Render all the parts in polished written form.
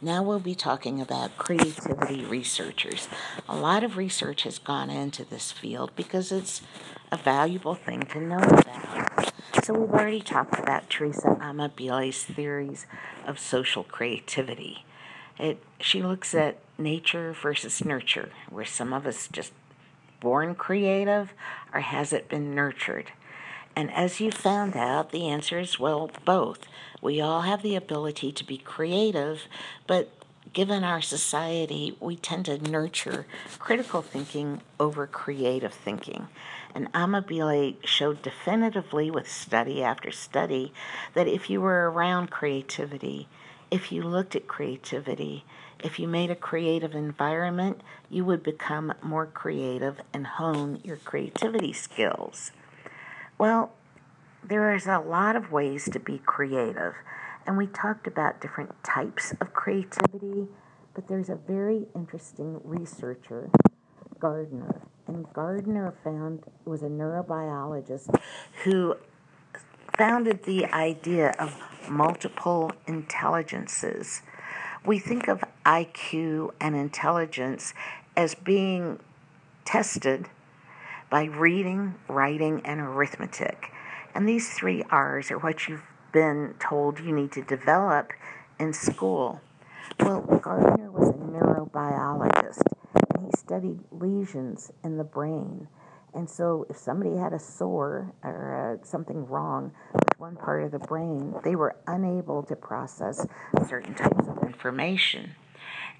Now we'll be talking about creativity researchers. A lot of research has gone into this field because it's a valuable thing to know about. So we've already talked about Teresa Amabile's theories of social creativity. She looks at nature versus nurture, where some of us just born creative, or has it been nurtured? And as you found out, the answer is, well, both. We all have the ability to be creative, but given our society, we tend to nurture critical thinking over creative thinking. And Amabile showed definitively with study after study that if you were around creativity, if you looked at creativity, if you made a creative environment, you would become more creative and hone your creativity skills. Well, there is a lot of ways to be creative, and we talked about different types of creativity, but there's a very interesting researcher, Gardner, and Gardner was a neurobiologist who founded the idea of multiple intelligences. We think of IQ and intelligence as being tested by reading, writing, and arithmetic. And these three R's are what you've been told you need to develop in school. Well, Gardner was a neurobiologist, and he studied lesions in the brain. And so if somebody had a sore or something wrong with one part of the brain, they were unable to process certain types of information.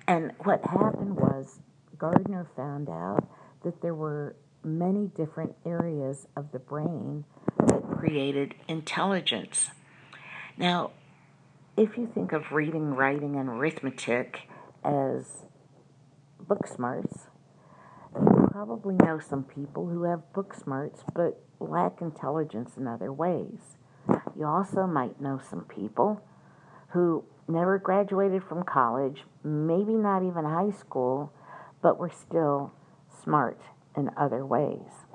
And what happened was Gardner found out that there were many different areas of the brain that created intelligence. Now, if you think of reading, writing, and arithmetic as book smarts, you probably know some people who have book smarts but lack intelligence in other ways. You also might know some people who never graduated from college, maybe not even high school, but were still smart in other ways.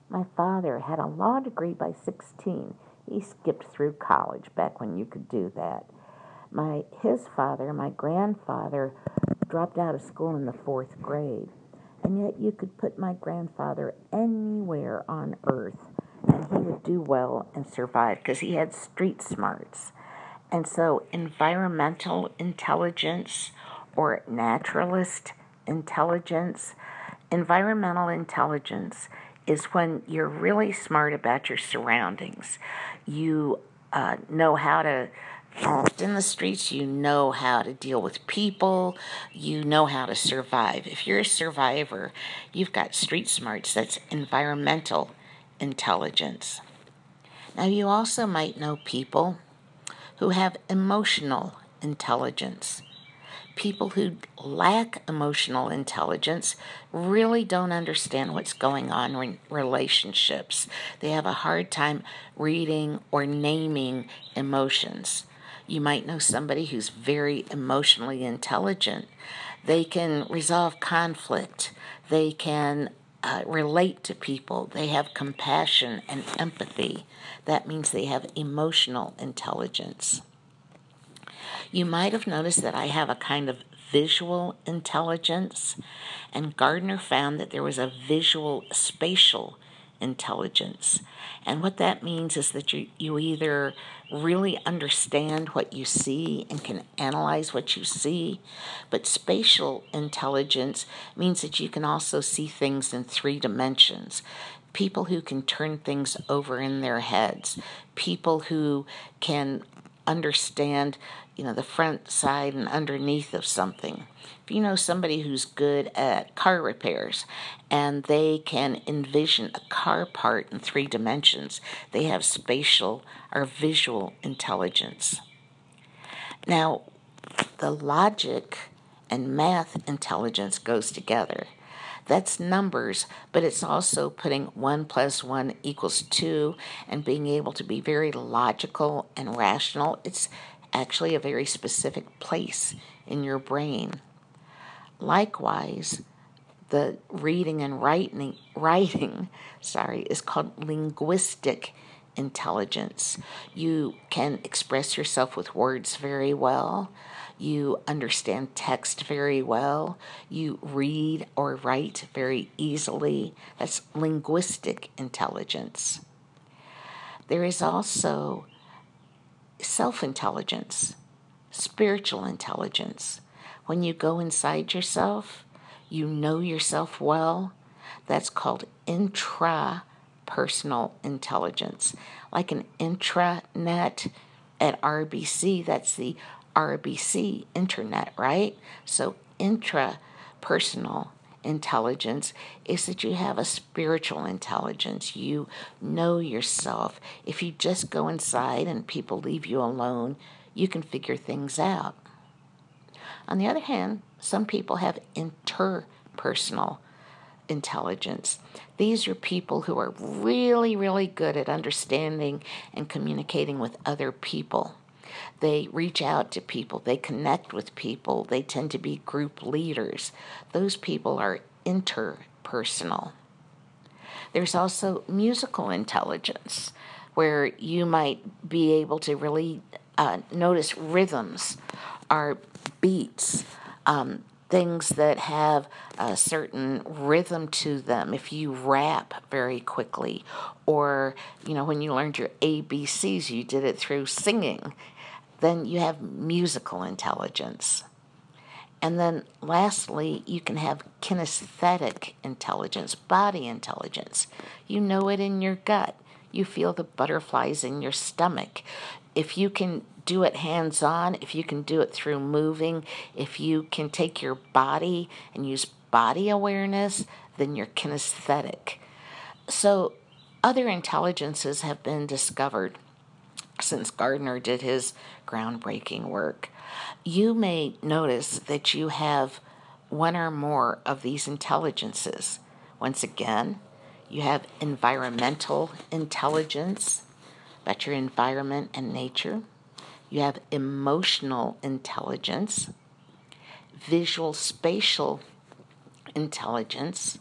My father had a law degree by 16. He skipped through college back when you could do that. His father, my grandfather, dropped out of school in the 4th grade. And yet you could put my grandfather anywhere on earth and he would do well and survive because he had street smarts. And so environmental intelligence or naturalist intelligence, environmental intelligence is when you're really smart about your surroundings. You know how to act in the streets, you know how to deal with people, you know how to survive. If you're a survivor, you've got street smarts. That's environmental intelligence. Now, you also might know people who have emotional intelligence. People who lack emotional intelligence really don't understand what's going on in relationships. They have a hard time reading or naming emotions. You might know somebody who's very emotionally intelligent. They can resolve conflict. They can relate to people. They have compassion and empathy. That means they have emotional intelligence. You might have noticed that I have a kind of visual intelligence, and Gardner found that there was a visual spatial intelligence. And what that means is that you either really understand what you see and can analyze what you see, but spatial intelligence means that you can also see things in 3 dimensions. People who can turn things over in their heads, people who can understand, the front, side, and underneath of something. If you know somebody who's good at car repairs and they can envision a car part in 3 dimensions, they have spatial or visual intelligence. Now, the logic and math intelligence goes together. That's numbers, but it's also putting 1 + 1 = 2 and being able to be very logical and rational. It's actually a very specific place in your brain. Likewise, the reading and writing is called linguistic intelligence. You can express yourself with words very well. You understand text very well. You read or write very easily. That's linguistic intelligence. There is also self-intelligence, spiritual intelligence. When you go inside yourself, you know yourself well. That's called intrapersonal intelligence. Like an intranet at RBC, that's the RBC internet, right? So intrapersonal intelligence is that you have a spiritual intelligence. You know yourself. If you just go inside and people leave you alone, you can figure things out. On the other hand, some people have interpersonal intelligence. These are people who are really, really good at understanding and communicating with other people. They reach out to people, they connect with people, they tend to be group leaders. Those people are interpersonal. There's also musical intelligence, where you might be able to really notice rhythms or beats, things that have a certain rhythm to them. If you rap very quickly, or when you learned your ABCs, you did it through singing, then you have musical intelligence. And then lastly, you can have kinesthetic intelligence, body intelligence. You know it in your gut. You feel the butterflies in your stomach. If you can do it hands-on, if you can do it through moving, if you can take your body and use body awareness, then you're kinesthetic. So other intelligences have been discovered since Gardner did his groundbreaking work. You may notice that you have one or more of these intelligences. Once again, you have environmental intelligence about your environment and nature. You have emotional intelligence, visual spatial intelligence,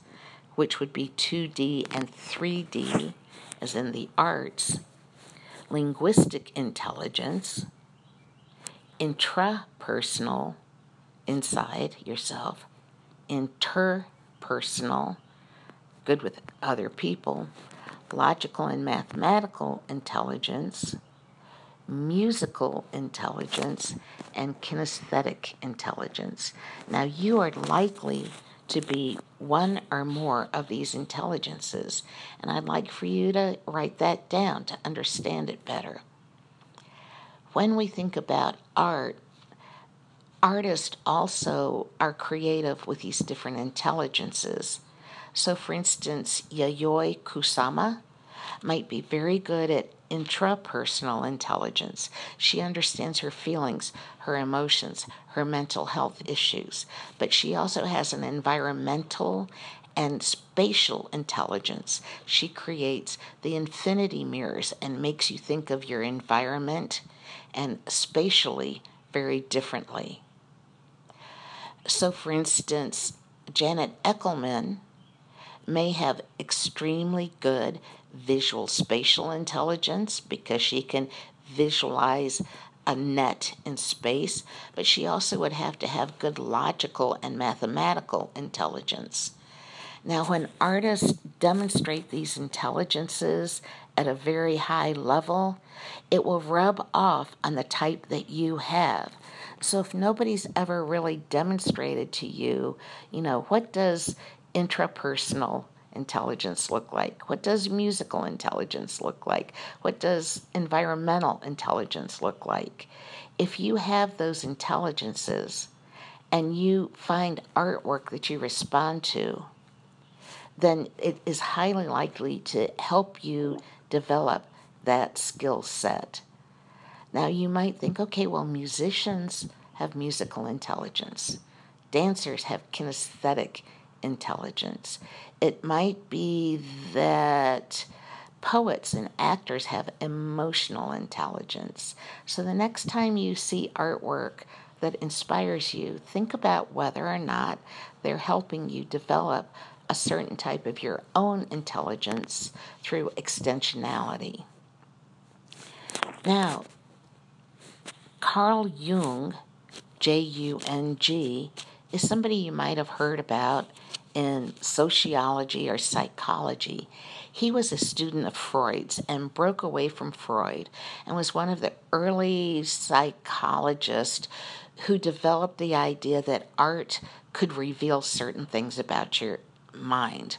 which would be 2D and 3D, as in the arts, linguistic intelligence, intrapersonal, inside yourself, interpersonal, good with other people, logical and mathematical intelligence, musical intelligence, and kinesthetic intelligence. Now, you are likely to be one or more of these intelligences, and I'd like for you to write that down to understand it better. When we think about art, artists also are creative with these different intelligences. So, for instance, Yayoi Kusama might be very good at intrapersonal intelligence. She understands her feelings, her emotions, her mental health issues, but she also has an environmental and spatial intelligence. She creates the infinity mirrors and makes you think of your environment and spatially very differently. So, for instance, Janet Eckelman may have extremely good visual spatial intelligence because she can visualize a net in space, but she also would have to have good logical and mathematical intelligence. Now, when artists demonstrate these intelligences at a very high level, it will rub off on the type that you have. So if nobody's ever really demonstrated to you, what does intrapersonal intelligence look like? What does musical intelligence look like? What does environmental intelligence look like? If you have those intelligences and you find artwork that you respond to, then it is highly likely to help you develop that skill set. Now, you might think, okay, well, musicians have musical intelligence. Dancers have kinesthetic intelligence. It might be that poets and actors have emotional intelligence. So the next time you see artwork that inspires you, think about whether or not they're helping you develop a certain type of your own intelligence through extensionality. Now, Carl Jung, Jung, is somebody you might have heard about in sociology or psychology. He was a student of Freud's and broke away from Freud and was one of the early psychologists who developed the idea that art could reveal certain things about your mind.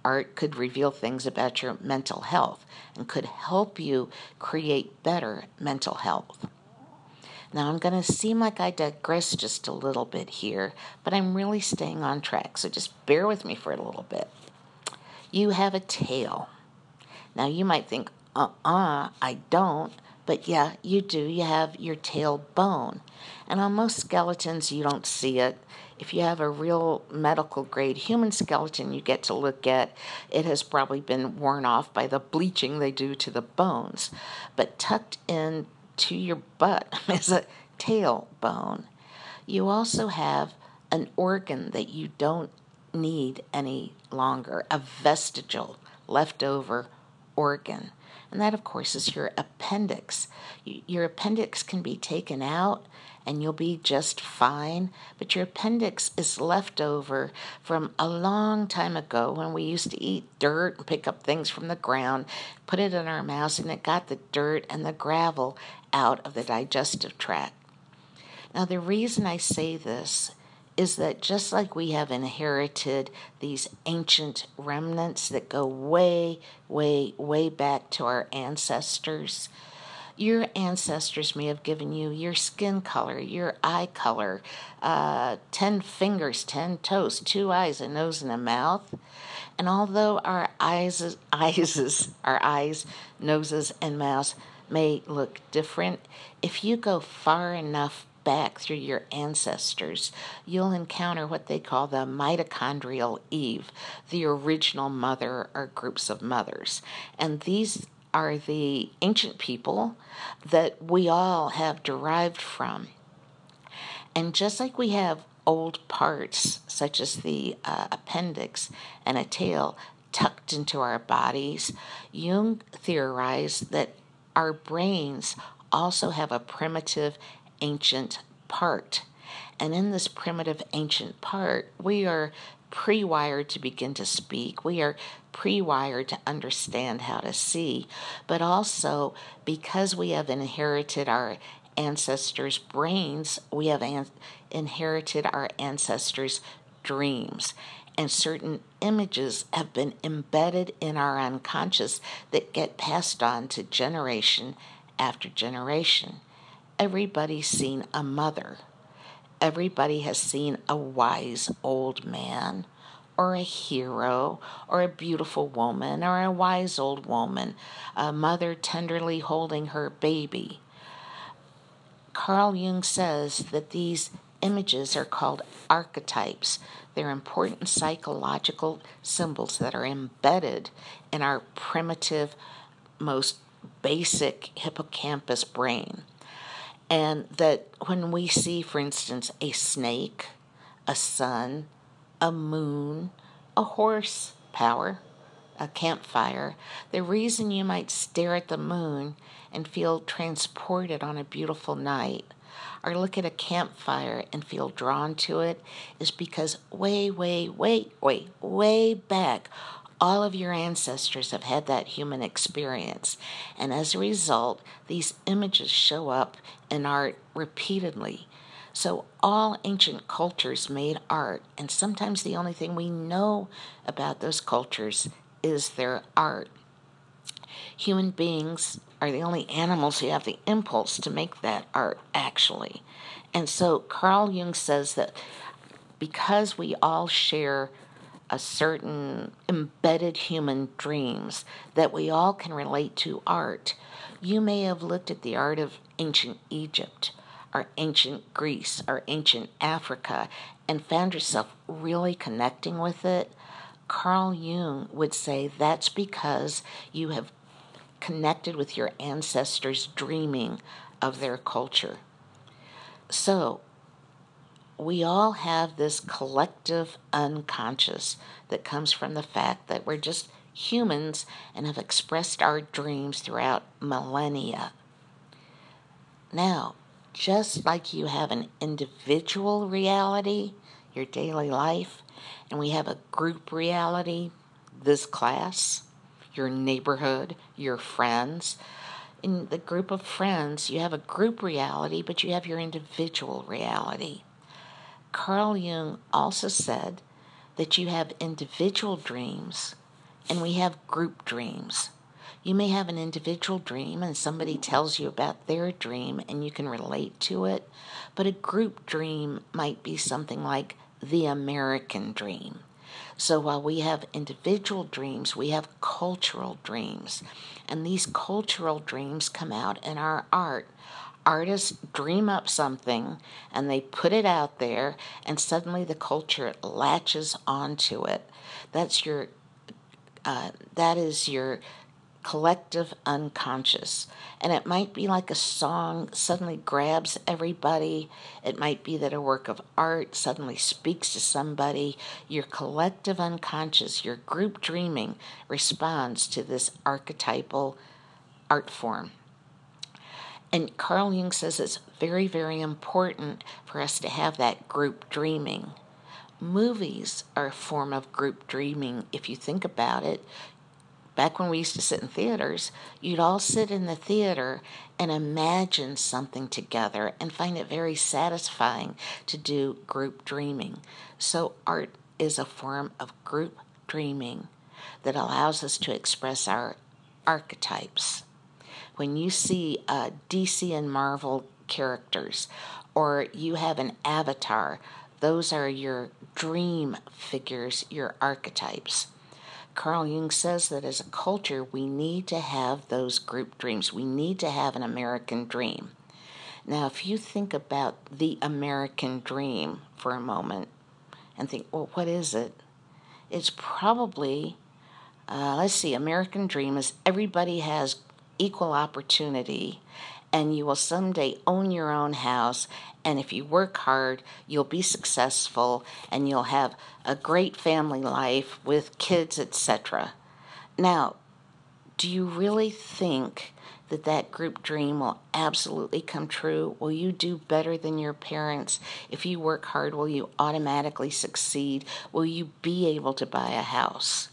Art could reveal things about your mental health and could help you create better mental health. Now, I'm going to seem like I digress just a little bit here, but I'm really staying on track, so just bear with me for a little bit. You have a tail. Now, you might think, I don't, but yeah, you do. You have your tail bone. And on most skeletons, you don't see it. If you have a real medical grade human skeleton you get to look at, it has probably been worn off by the bleaching they do to the bones. But tucked in to your butt is a tailbone. You also have an organ that you don't need any longer, a vestigial, leftover organ. And that, of course, is your appendix. Your appendix can be taken out and you'll be just fine, but your appendix is left over from a long time ago when we used to eat dirt and pick up things from the ground, put it in our mouths, and it got the dirt and the gravel out of the digestive tract. Now, the reason I say this is that just like we have inherited these ancient remnants that go way, way, way back to our ancestors, your ancestors may have given you your skin color, your eye color, 10 fingers, 10 toes, 2 eyes, a nose, and a mouth. And although our eyes, noses, and mouths may look different, if you go far enough back through your ancestors, you'll encounter what they call the mitochondrial Eve, the original mother or groups of mothers. And these are the ancient people that we all have derived from. And just like we have old parts, such as the appendix and a tail, tucked into our bodies, Jung theorized that our brains also have a primitive ancient part. And in this primitive ancient part, we are pre-wired to begin to speak. We are pre-wired to understand how to see. But also, because we have inherited our ancestors' brains, we have inherited our ancestors' dreams. And certain images have been embedded in our unconscious that get passed on to generation after generation. Everybody's seen a mother. Everybody has seen a wise old man, or a hero, or a beautiful woman, or a wise old woman, a mother tenderly holding her baby. Carl Jung says that these images are called archetypes. They're important psychological symbols that are embedded in our primitive, most basic hippocampus brain. And that when we see, for instance, a snake, a sun, a moon, a horsepower, a campfire, the reason you might stare at the moon and feel transported on a beautiful night, or look at a campfire and feel drawn to it, is because way back, all of your ancestors have had that human experience. And as a result, these images show up in art repeatedly. So all ancient cultures made art, and sometimes the only thing we know about those cultures is their art. Human beings are the only animals who have the impulse to make that art, actually. And so Carl Jung says that because we all share a certain embedded human dreams, that we all can relate to art. You may have looked at the art of ancient Egypt, or ancient Greece, or ancient Africa, and found yourself really connecting with it. Carl Jung would say that's because you have connected with your ancestors dreaming of their culture. So, we all have this collective unconscious that comes from the fact that we're just humans and have expressed our dreams throughout millennia. Now, just like you have an individual reality, your daily life, and we have a group reality, this class, your neighborhood, your friends. In the group of friends, you have a group reality, but you have your individual reality. Carl Jung also said that you have individual dreams and we have group dreams. You may have an individual dream and somebody tells you about their dream and you can relate to it, but a group dream might be something like the American dream. So while we have individual dreams, we have cultural dreams. And these cultural dreams come out in our art. Artists dream up something and they put it out there, and suddenly the culture latches onto it. That is your collective unconscious. And it might be like a song suddenly grabs everybody. It might be that a work of art suddenly speaks to somebody. Your collective unconscious, your group dreaming, responds to this archetypal art form. And Carl Jung says it's very, very important for us to have that group dreaming. Movies are a form of group dreaming if you think about it. Back when we used to sit in theaters, you'd all sit in the theater and imagine something together and find it very satisfying to do group dreaming. So art is a form of group dreaming that allows us to express our archetypes. When you see DC and Marvel characters, or you have an avatar, those are your dream figures, your archetypes. Carl Jung says that as a culture, we need to have those group dreams. We need to have an American dream. Now, if you think about the American dream for a moment and think, well, what is it? It's probably, American dream is everybody has equal opportunity and you will someday own your own house, and if you work hard, you'll be successful and you'll have a great family life with kids, etc. Now, do you really think that that group dream will absolutely come true? Will you do better than your parents? If you work hard, will you automatically succeed? Will you be able to buy a house?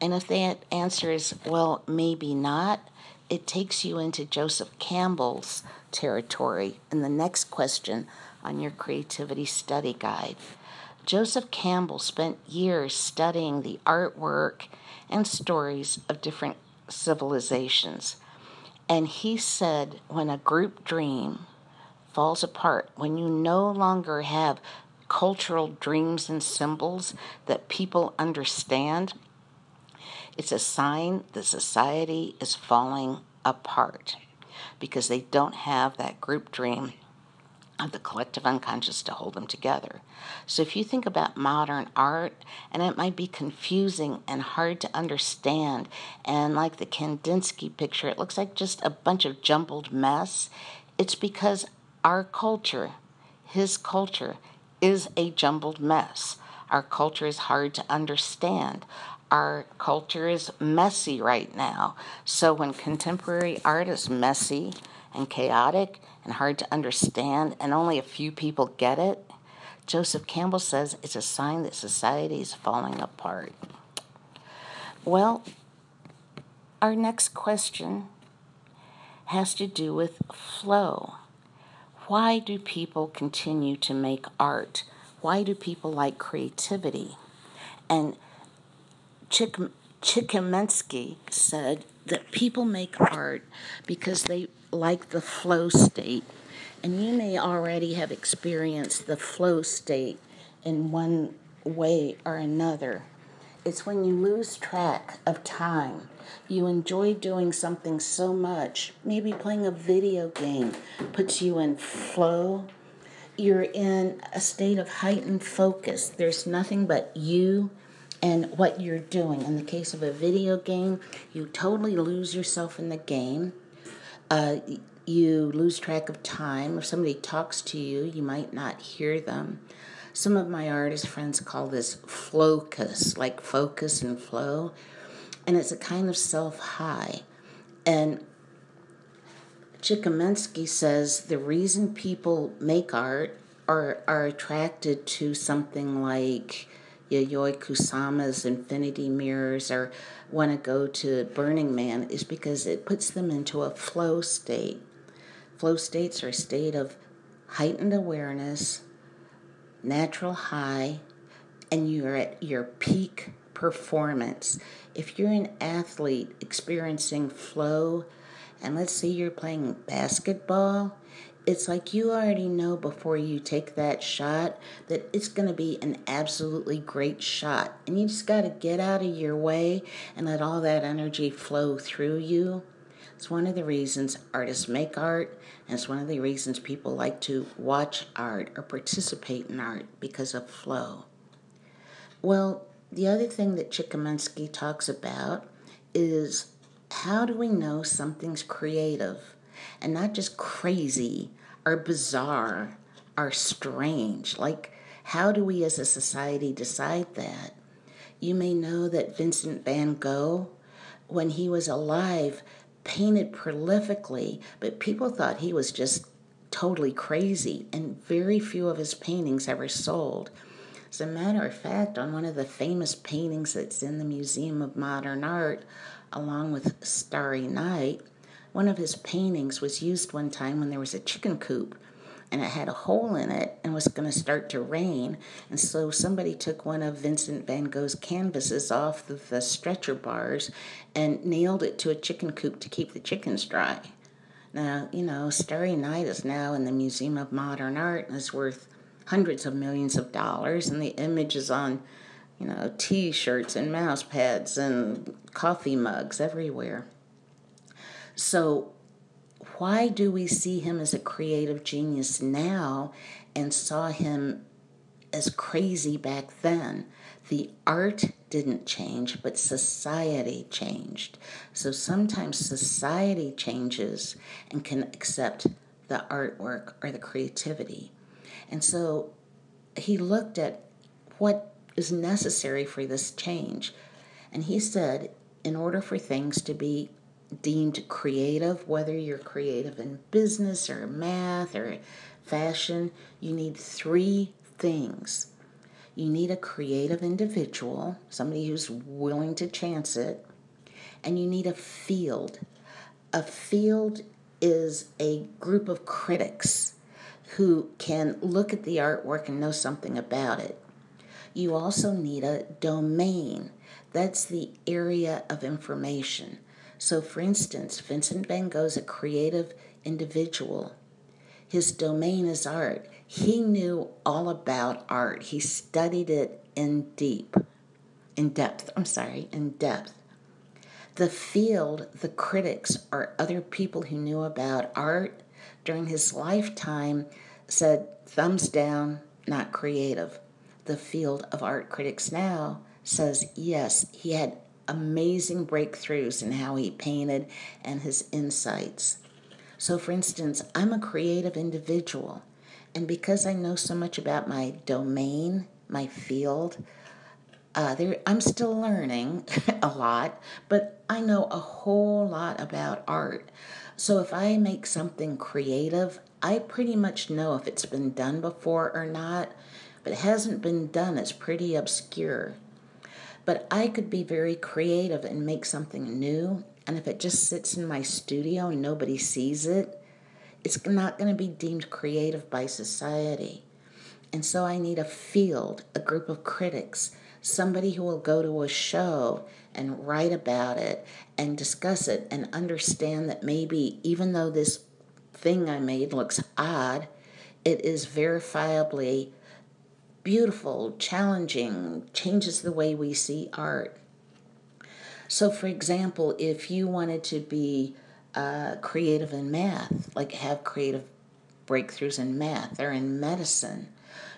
And if that answer is, well, maybe not, it takes you into Joseph Campbell's territory in the next question on your creativity study guide. Joseph Campbell spent years studying the artwork and stories of different civilizations. And he said when a group dream falls apart, when you no longer have cultural dreams and symbols that people understand, it's a sign that society is falling apart because they don't have that group dream of the collective unconscious to hold them together. So if you think about modern art, and it might be confusing and hard to understand, and like the Kandinsky picture, it looks like just a bunch of jumbled mess, it's because our culture, his culture, is a jumbled mess. Our culture is hard to understand. Our culture is messy right now. So when contemporary art is messy and chaotic and hard to understand and only a few people get it, Joseph Campbell says it's a sign that society is falling apart. Well, our next question has to do with flow. Why do people continue to make art? Why do people like creativity? And Chikimensky said that people make art because they like the flow state. And you may already have experienced the flow state in one way or another. It's when you lose track of time. You enjoy doing something so much. Maybe playing a video game puts you in flow. You're in a state of heightened focus. There's nothing but you and what you're doing. In the case of a video game, you totally lose yourself in the game. You lose track of time. If somebody talks to you, you might not hear them. Some of my artist friends call this flowcus, like focus and flow. And it's a kind of self-high. And Chikamensky says the reason people make art or are attracted to something like Yayoi Kusama's infinity mirrors or want to go to Burning Man is because it puts them into a flow state. Flow states are a state of heightened awareness, natural high, and you're at your peak performance. If you're an athlete experiencing flow, and let's say you're playing basketball, it's like you already know before you take that shot that it's going to be an absolutely great shot. And you just got to get out of your way and let all that energy flow through you. It's one of the reasons artists make art, and it's one of the reasons people like to watch art or participate in art because of flow. Well, the other thing that Chikamensky talks about is how do we know something's creative and not just crazy or bizarre or strange? Like, how do we as a society decide that? You may know that Vincent van Gogh, when he was alive, painted prolifically, but people thought he was just totally crazy, and very few of his paintings ever sold. As a matter of fact, on one of the famous paintings that's in the Museum of Modern Art, along with Starry Night, one of his paintings was used one time when there was a chicken coop and it had a hole in it and was going to start to rain. And so somebody took one of Vincent van Gogh's canvases off the stretcher bars and nailed it to a chicken coop to keep the chickens dry. Now, Starry Night is now in the Museum of Modern Art and is worth hundreds of millions of dollars, and the image is on, T-shirts and mouse pads and coffee mugs everywhere. So why do we see him as a creative genius now and saw him as crazy back then? The art didn't change, but society changed. So sometimes society changes and can accept the artwork or the creativity. And so he looked at what is necessary for this change. And he said, in order for things to be deemed creative, whether you're creative in business or math or fashion, you need three things. You need a creative individual, somebody who's willing to chance it, and you need a field. A field is a group of critics who can look at the artwork and know something about it. You also need a domain. That's the area of information. So, for instance, Vincent van Gogh's a creative individual. His domain is art. He knew all about art. He studied it in depth. The field, the critics, or other people who knew about art during his lifetime said, thumbs down, not creative. The field of art critics now says, yes, he had amazing breakthroughs in how he painted and his insights. So, for instance, I'm a creative individual, and because I know so much about my domain, my field, I'm still learning a lot, but I know a whole lot about art. So if I make something creative, I pretty much know if it's been done before or not. If it hasn't been done, it's pretty obscure. But I could be very creative and make something new, and if it just sits in my studio and nobody sees it, it's not going to be deemed creative by society. And so I need a field, a group of critics, somebody who will go to a show and write about it and discuss it and understand that maybe even though this thing I made looks odd, it is verifiably beautiful, challenging, changes the way we see art. So, for example, if you wanted to be creative in math, like have creative breakthroughs in math or in medicine,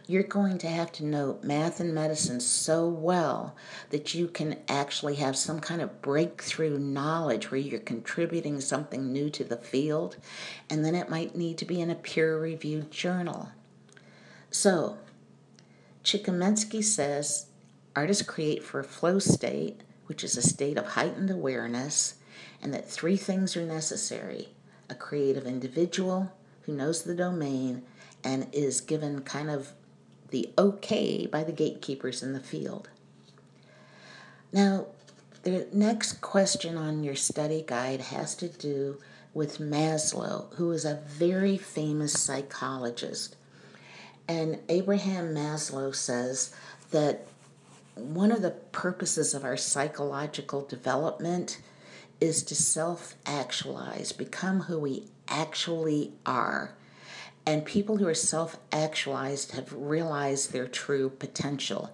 you're going to have to know math and medicine so well that you can actually have some kind of breakthrough knowledge where you're contributing something new to the field, and then it might need to be in a peer-reviewed journal. So, Chikamensky says artists create for a flow state, which is a state of heightened awareness, and that three things are necessary: a creative individual who knows the domain and is given kind of the okay by the gatekeepers in the field. Now, the next question on your study guide has to do with Maslow, who is a very famous psychologist. And Abraham Maslow says that one of the purposes of our psychological development is to self-actualize, become who we actually are. And people who are self-actualized have realized their true potential.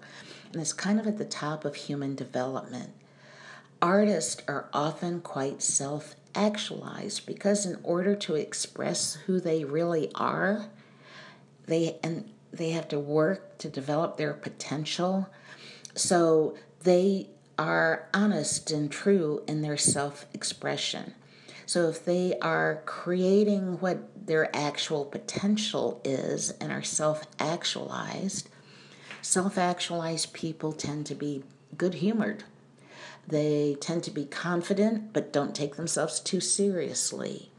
And it's kind of at the top of human development. Artists are often quite self-actualized because in order to express who they really are, they have to work to develop their potential. So they are honest and true in their self-expression. So if they are creating what their actual potential is and are self-actualized people tend to be good-humored. They tend to be confident but don't take themselves too seriously.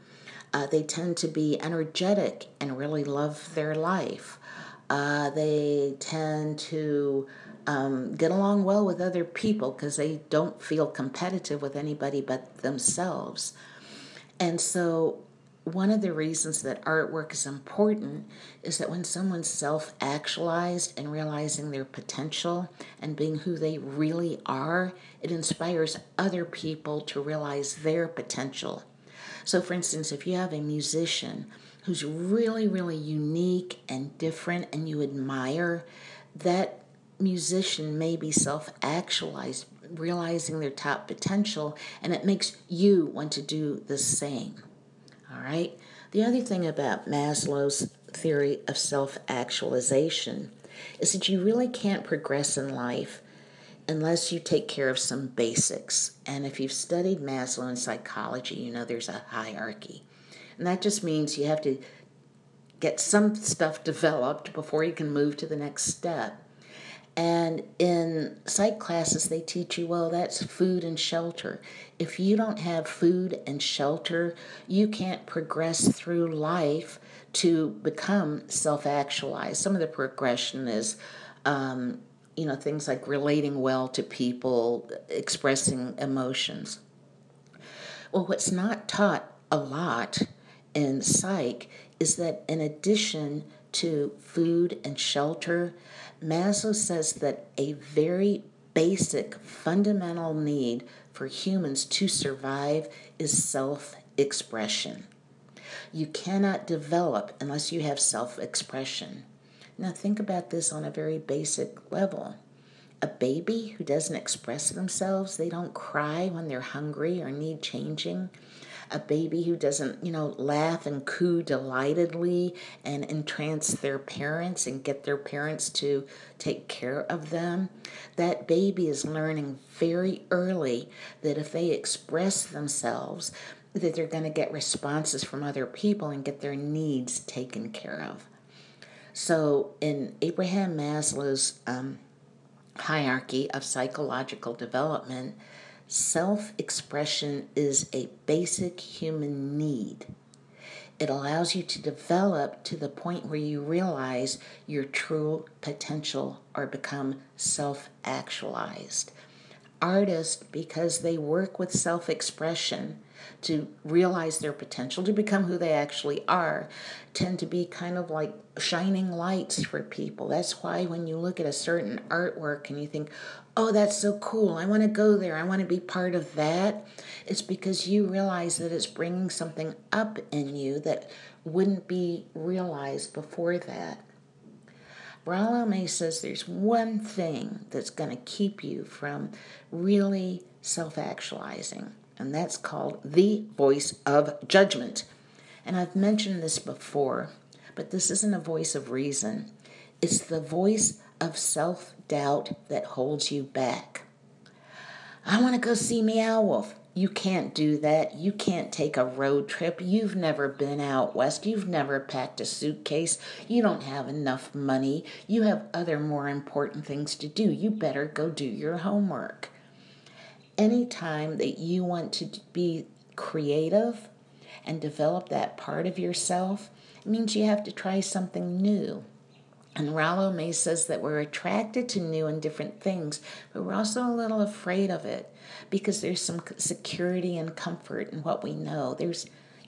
They tend to be energetic and really love their life. They tend to get along well with other people because they don't feel competitive with anybody but themselves. And so one of the reasons that artwork is important is that when someone's self-actualized and realizing their potential and being who they really are, it inspires other people to realize their potential. So for instance, if you have a musician who's really, really unique and different and you admire, that musician may be self-actualized, realizing their top potential, and it makes you want to do the same. All right? The other thing about Maslow's theory of self-actualization is that you really can't progress in life unless you take care of some basics. And if you've studied Maslow in psychology, you know there's a hierarchy. And that just means you have to get some stuff developed before you can move to the next step. And in psych classes, they teach you, well, that's food and shelter. If you don't have food and shelter, you can't progress through life to become self-actualized. Some of the progression is, things like relating well to people, expressing emotions. Well, what's not taught a lot in psych is that in addition to food and shelter, Maslow says that a very basic fundamental need for humans to survive is self-expression. You cannot develop unless you have self-expression. Now think about this on a very basic level. A baby who doesn't express themselves, they don't cry when they're hungry or need changing. A baby who doesn't, laugh and coo delightedly and entrance their parents and get their parents to take care of them. That baby is learning very early that if they express themselves, that they're going to get responses from other people and get their needs taken care of. So in Abraham Maslow's hierarchy of psychological development, self-expression is a basic human need. It allows you to develop to the point where you realize your true potential or become self-actualized. Artists, because they work with self-expression to realize their potential, to become who they actually are, tend to be kind of like shining lights for people. That's why when you look at a certain artwork and you think, oh, that's so cool, I want to go there, I want to be part of that, it's because you realize that it's bringing something up in you that wouldn't be realized before that. Rollo May says there's one thing that's going to keep you from really self-actualizing, and that's called the voice of judgment. And I've mentioned this before, but this isn't a voice of reason. It's the voice of self-doubt that holds you back. I want to go see Meow Wolf. You can't do that. You can't take a road trip. You've never been out west. You've never packed a suitcase. You don't have enough money. You have other more important things to do. You better go do your homework. Anytime that you want to be creative and develop that part of yourself, it means you have to try something new. And Rollo May says that we're attracted to new and different things, but we're also a little afraid of it because there's some security and comfort in what we know.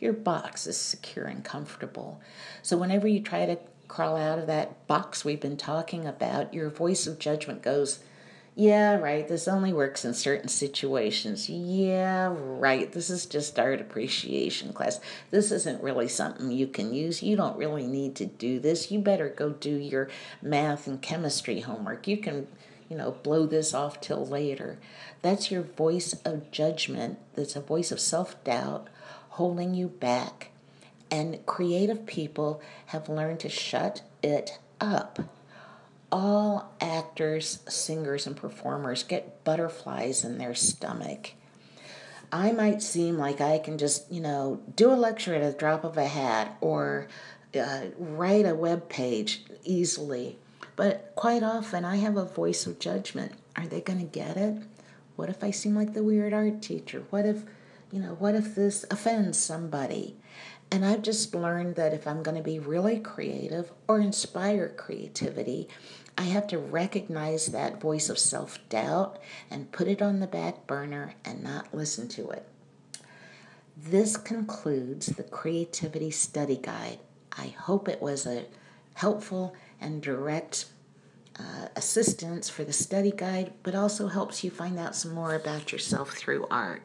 Your box is secure and comfortable. So whenever you try to crawl out of that box we've been talking about, your voice of judgment goes, yeah, right, this only works in certain situations. Yeah, right, this is just art appreciation class. This isn't really something you can use. You don't really need to do this. You better go do your math and chemistry homework. You can, blow this off till later. That's your voice of judgment. That's a voice of self-doubt holding you back. And creative people have learned to shut it up. All actors, singers, and performers get butterflies in their stomach. I might seem like I can just, do a lecture at a drop of a hat or write a web page easily. But quite often I have a voice of judgment. Are they going to get it? What if I seem like the weird art teacher? What if this offends somebody? And I've just learned that if I'm going to be really creative or inspire creativity, I have to recognize that voice of self-doubt and put it on the back burner and not listen to it. This concludes the Creativity Study Guide. I hope it was a helpful and direct assistance for the study guide, but also helps you find out some more about yourself through art.